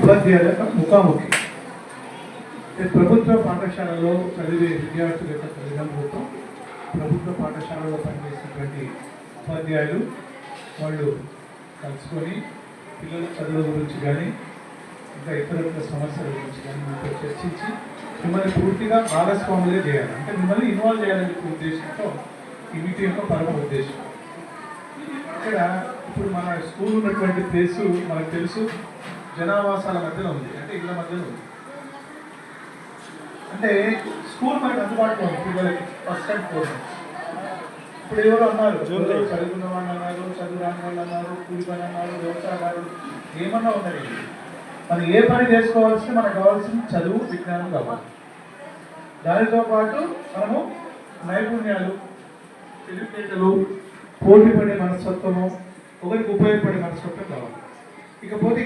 ఉపాధ్యాయుల యొక్క ముఖాముఖి. ప్రభుత్వ పాఠశాలలో చదివే విద్యార్థుల యొక్క తల్లిదండ్రులతో ప్రభుత్వ పాఠశాలలో పనిచేసినటువంటి ఉపాధ్యాయులు వాళ్ళు కలుసుకొని పిల్లల చదువుల గురించి కానీ ఇంకా ఇతర సమస్యల గురించి కానీ మీతో చర్చించి మిమ్మల్ని పూర్తిగా భాగస్వాములుగా చేయాలి, అంటే మిమ్మల్ని ఇన్వాల్వ్ చేయాలనే ఉద్దేశంతో ఈ మీటింగ్ యొక్క పరమ ఉద్దేశం. ఇక్కడ ఇప్పుడు మన స్కూల్ ఉన్నటువంటి ప్లేసు మనకు తెలుసు, జనావాసాల మధ్యలో ఉంది, అంటే ఇళ్ళ మధ్యలో ఉంది. అంటే స్కూల్ మనకు అందుబాటులో ఉంది పిల్లలకి ఫస్ట్ అండ్ ఫోర్మోస్ట్. ఇప్పుడు ఎవరు అన్నారు, చదువుకున్న వాళ్ళు అన్నారు, చదువు రాని వాళ్ళు అన్నారు, కూలి పని అన్నారు, వ్యవసాయదారులు ఏమన్నా ఉన్నది. మనం ఏ పని చేసుకోవాల్సి మనకు కావాల్సిన చదువు విజ్ఞానం కావాలి. దానితో పాటు మనము నైపుణ్యాలు, తెలివితేటలు, పోటీ పడే మనస్తత్వము, ఒకరికి ఉపయోగపడే మనస్తత్వం కావాలి. ఇకపోతే